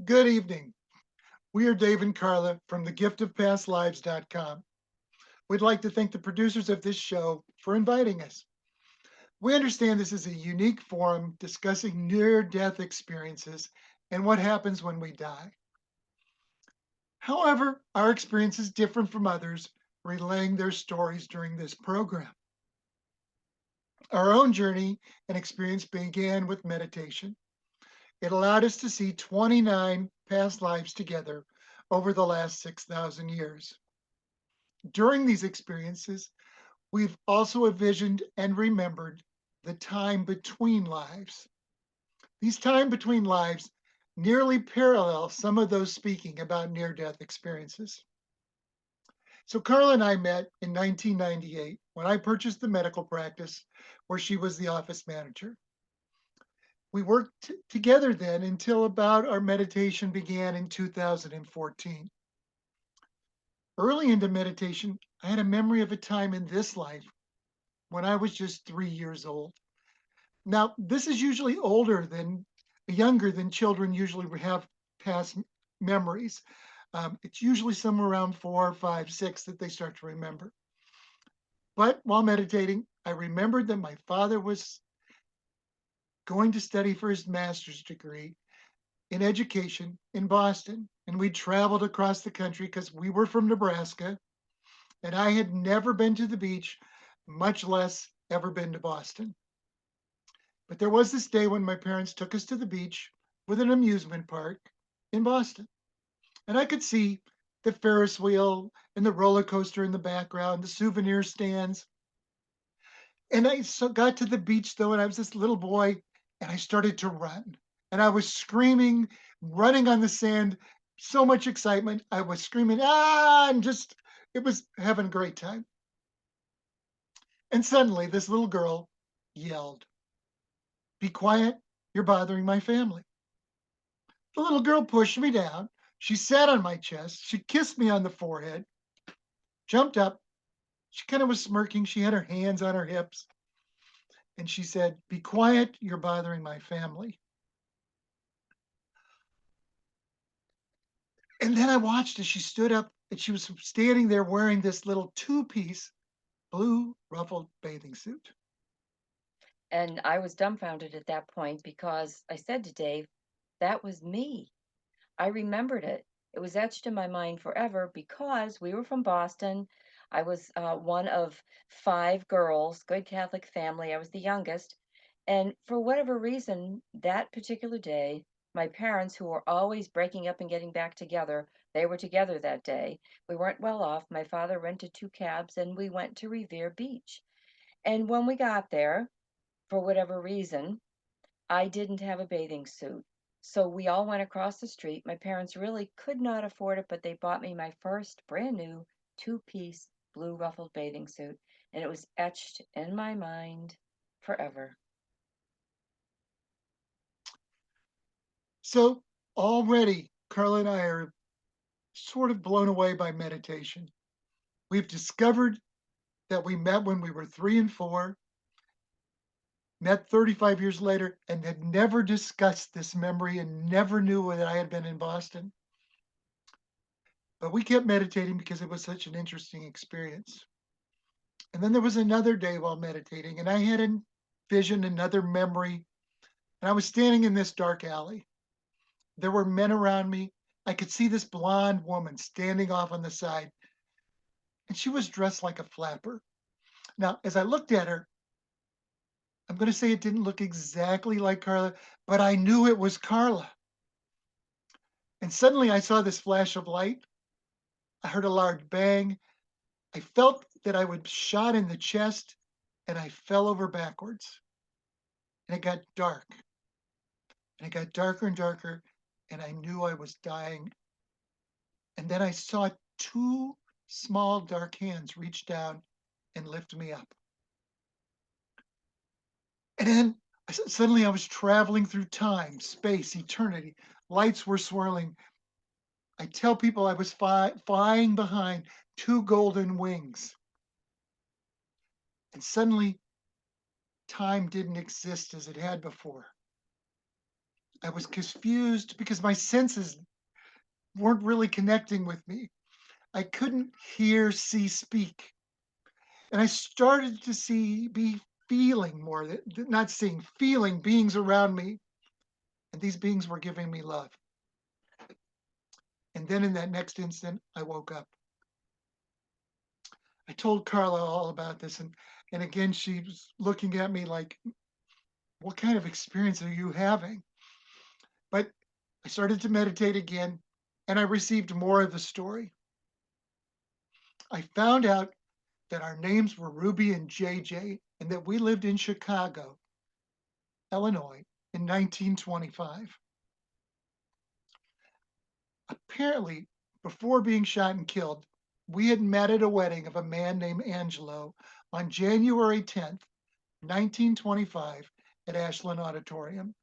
Good evening. We are Dave and Carla from thegiftofpastlives.com. We'd like to thank the producers of this show for inviting us. We understand this is a unique forum discussing near death experiences and what happens when we die. However, our experience is different from others relaying their stories during this program. Our own journey and experience began with meditation. It allowed us to see 29 past lives together over the last 6,000 years. During these experiences, we've also envisioned and remembered the time between lives. These time between lives nearly parallel some of those speaking about near death experiences. So, Carla and I met in 1998 when I purchased the medical practice where she was the office manager. We worked together then until about our meditation began in 2014. Early into meditation, I had a memory of a time in this life when I was just 3 years old. Now, this is usually younger than children usually have past memories. It's usually somewhere around 4, 5, 6 that they start to remember. But while meditating, I remembered that my father was going to study for his master's degree in education in Boston. And we traveled across the country because we were from Nebraska and I had never been to the beach, much less ever been to Boston. But there was this day when my parents took us to the beach with an amusement park in Boston. And I could see the Ferris wheel and the roller coaster in the background, the souvenir stands. And got to the beach though, and I was this little boy, and I started to run. And I was screaming, running on the sand, so much excitement. I was screaming, and it was having a great time. And suddenly, this little girl yelled, "Be quiet, you're bothering my family." The little girl pushed me down. She sat on my chest. She kissed me on the forehead, jumped up. She kind of was smirking. She had her hands on her hips. And she said, "Be quiet, you're bothering my family." And then I watched as she stood up and she was standing there wearing this little two-piece blue ruffled bathing suit. And I was dumbfounded at that point because I said to Dave, that was me. I remembered it. It was etched in my mind forever because we were from Boston. I was one of five girls, good Catholic family. I was the youngest. And for whatever reason, that particular day, my parents, who were always breaking up and getting back together, they were together that day. We weren't well off. My father rented two cabs and we went to Revere Beach. And when we got there, for whatever reason, I didn't have a bathing suit. So we all went across the street. My parents really could not afford it, but they bought me my first brand new two-piece blue ruffled bathing suit, and it was etched in my mind forever. So already, Carla and I are sort of blown away by meditation. We've discovered that we met when we were 3 and 4, met 35 years later, and had never discussed this memory and never knew that I had been in Boston. But we kept meditating because it was such an interesting experience. And then there was another day while meditating, and I had envisioned another memory. And I was standing in this dark alley. There were men around me. I could see this blonde woman standing off on the side, and she was dressed like a flapper. Now, as I looked at her, I'm going to say it didn't look exactly like Carla, but I knew it was Carla. And suddenly I saw this flash of light. I heard a large bang. I felt that I was shot in the chest, and I fell over backwards. And it got dark, and it got darker and darker, and I knew I was dying. And then I saw two small dark hands reach down and lift me up. And then suddenly I was traveling through time, space, eternity. Lights were swirling. I tell people I was flying behind two golden wings. And suddenly time didn't exist as it had before. I was confused because my senses weren't really connecting with me. I couldn't hear, see, speak. And I started to be feeling more, not seeing, feeling beings around me. And these beings were giving me love. And then in that next instant, I woke up. I told Carla all about this. And again, she was looking at me like, what kind of experience are you having? But I started to meditate again and I received more of the story. I found out that our names were Ruby and JJ and that we lived in Chicago, Illinois in 1925. Apparently, before being shot and killed, we had met at a wedding of a man named Angelo on January 10th, 1925, at Ashland Auditorium.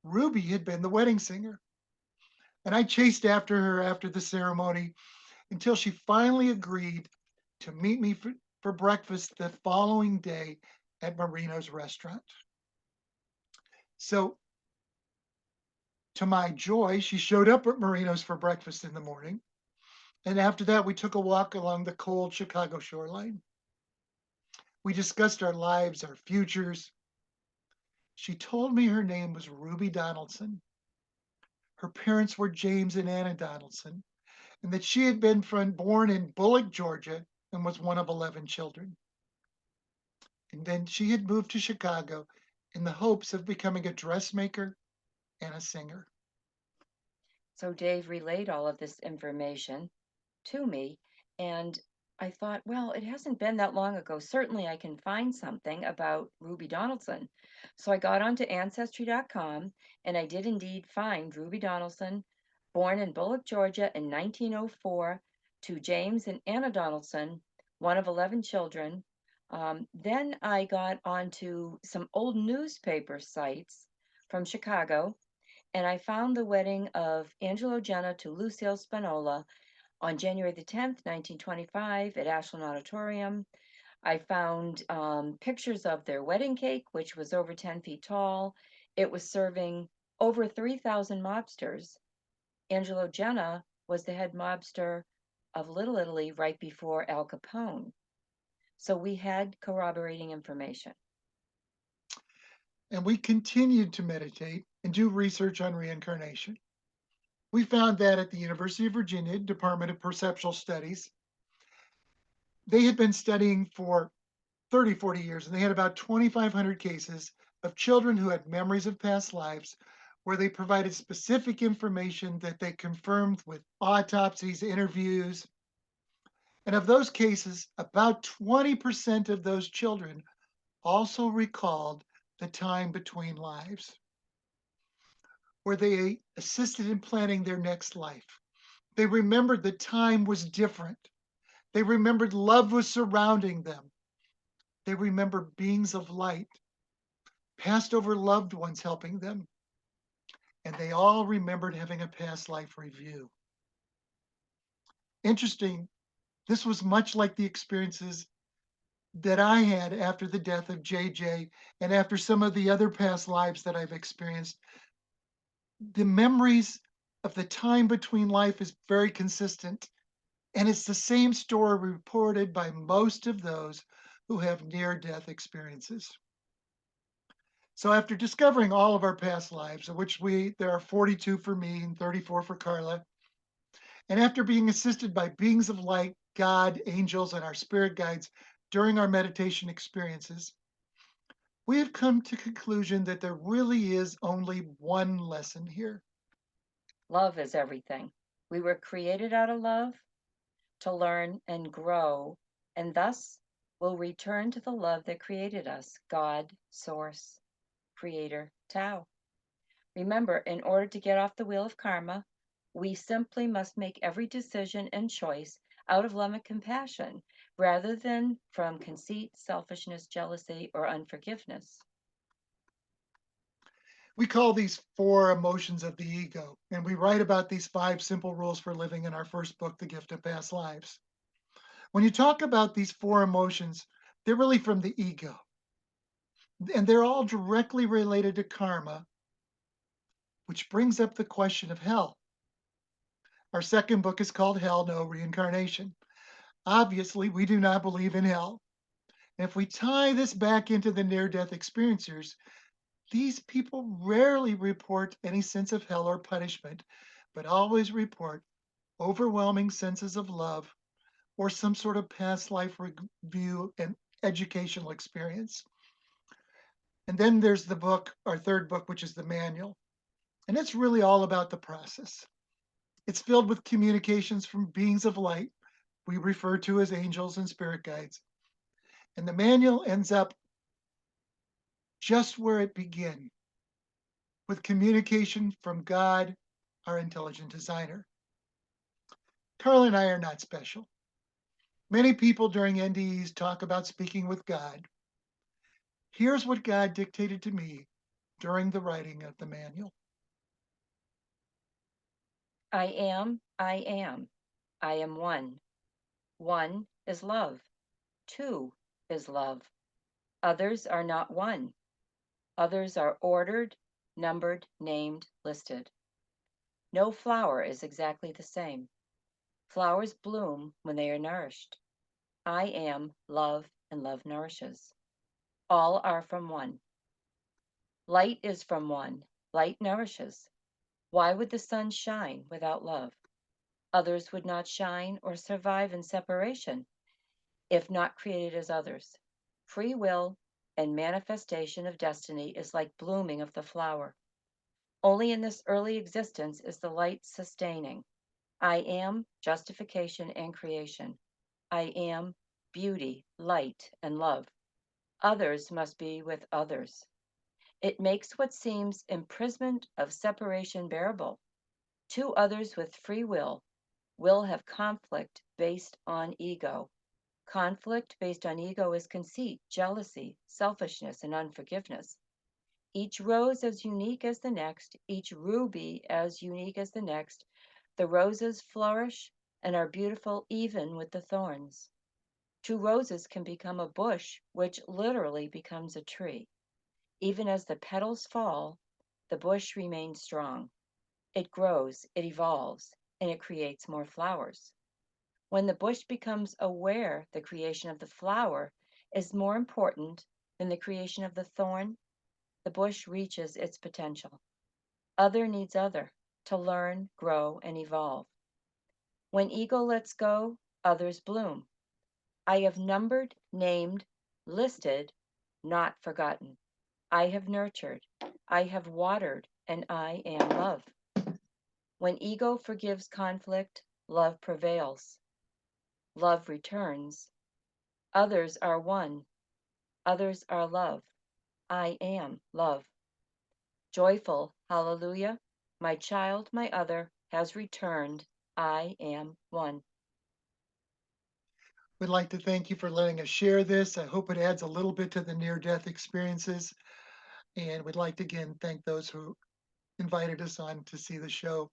Ruby had been the wedding singer, and I chased after her after the ceremony until she finally agreed to meet me for breakfast the following day at Marino's restaurant. So, to my joy, she showed up at Marino's for breakfast in the morning. And after that, we took a walk along the cold Chicago shoreline. We discussed our lives, our futures. She told me her name was Ruby Donaldson. Her parents were James and Anna Donaldson, and that she had been born in Bullock, Georgia, and was one of 11 children. And then she had moved to Chicago in the hopes of becoming a dressmaker and a singer. So Dave relayed all of this information to me, and I thought, well, it hasn't been that long ago. Certainly I can find something about Ruby Donaldson. So I got onto ancestry.com and I did indeed find Ruby Donaldson, born in Bullock, Georgia in 1904 to James and Anna Donaldson, one of 11 children. Then I got onto some old newspaper sites from Chicago, and I found the wedding of Angelo Genna to Lucille Spinola on January the 10th, 1925, at Ashland Auditorium. I found pictures of their wedding cake, which was over 10 feet tall. It was serving over 3,000 mobsters. Angelo Genna was the head mobster of Little Italy right before Al Capone. So we had corroborating information. And we continued to meditate and do research on reincarnation. We found that at the University of Virginia Department of Perceptual Studies, they had been studying for 30, 40 years, and they had about 2,500 cases of children who had memories of past lives where they provided specific information that they confirmed with autopsies, interviews. And of those cases, about 20% of those children also recalled the time between lives where they assisted in planning their next life. They remembered the time was different. They remembered love was surrounding them. They remember beings of light, passed over loved ones helping them, and they all remembered having a past life review. Interesting, this was much like the experiences that I had after the death of JJ and after some of the other past lives that I've experienced. The memories of the time between life is very consistent, and it's the same story reported by most of those who have near death experiences. So after discovering all of our past lives, of which there are 42 for me and 34 for Carla, and after being assisted by beings of light, God, angels, and our spirit guides during our meditation experiences, we have come to conclusion that there really is only one lesson here. Love is everything. We were created out of love to learn and grow, and thus will return to the love that created us, God, Source, Creator, Tao. Remember, in order to get off the wheel of karma, we simply must make every decision and choice out of love and compassion rather than from conceit, selfishness, jealousy, or unforgiveness. We call these four emotions of the ego, and we write about these five simple rules for living in our first book, The Gift of Past Lives. When you talk about these four emotions, they're really from the ego, and they're all directly related to karma which brings up the question of hell. Our second book is called Hell No Reincarnation. Obviously, we do not believe in hell. And if we tie this back into the near death experiencers, these people rarely report any sense of hell or punishment, but always report overwhelming senses of love or some sort of past life review and educational experience. And then there's the book, our third book, which is the manual. And it's really all about the process. It's filled with communications from beings of light we refer to as angels and spirit guides. And the manual ends up just where it began, with communication from God, our intelligent designer. Carla and I are not special. Many people during NDEs talk about speaking with God. Here's what God dictated to me during the writing of the manual. I am, I am. I am one. One is love. Two is love. Others are not one. Others are ordered, numbered, named, listed. No flower is exactly the same. Flowers bloom when they are nourished. I am love, and love nourishes. All are from one. Light is from one. Light nourishes. Why would the sun shine without love? Others would not shine or survive in separation if not created as others. Free will and manifestation of destiny is like blooming of the flower. Only in this early existence is the light sustaining. I am justification and creation. I am beauty, light, and love. Others must be with others. It makes what seems imprisonment of separation bearable. Two others with free will have conflict based on ego. Conflict based on ego is conceit, jealousy, selfishness, and unforgiveness. Each rose as unique as the next, each ruby as unique as the next. The roses flourish and are beautiful even with the thorns. Two roses can become a bush, which literally becomes a tree. Even as the petals fall, the bush remains strong. It grows, it evolves, and it creates more flowers. When the bush becomes aware the creation of the flower is more important than the creation of the thorn, the bush reaches its potential. Other needs other to learn, grow, and evolve. When ego lets go, others bloom. I have numbered, named, listed, not forgotten. I have nurtured, I have watered, and I am love. When ego forgives conflict, love prevails. Love returns. Others are one. Others are love. I am love. Joyful, hallelujah. My child, my other, has returned. I am one. We'd like to thank you for letting us share this. I hope it adds a little bit to the near death experiences. And we'd like to again thank those who invited us on to see the show.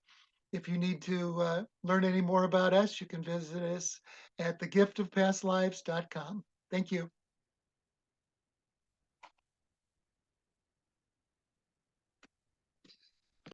If you need to learn any more about us, you can visit us at thegiftofpastlives.com. Thank you.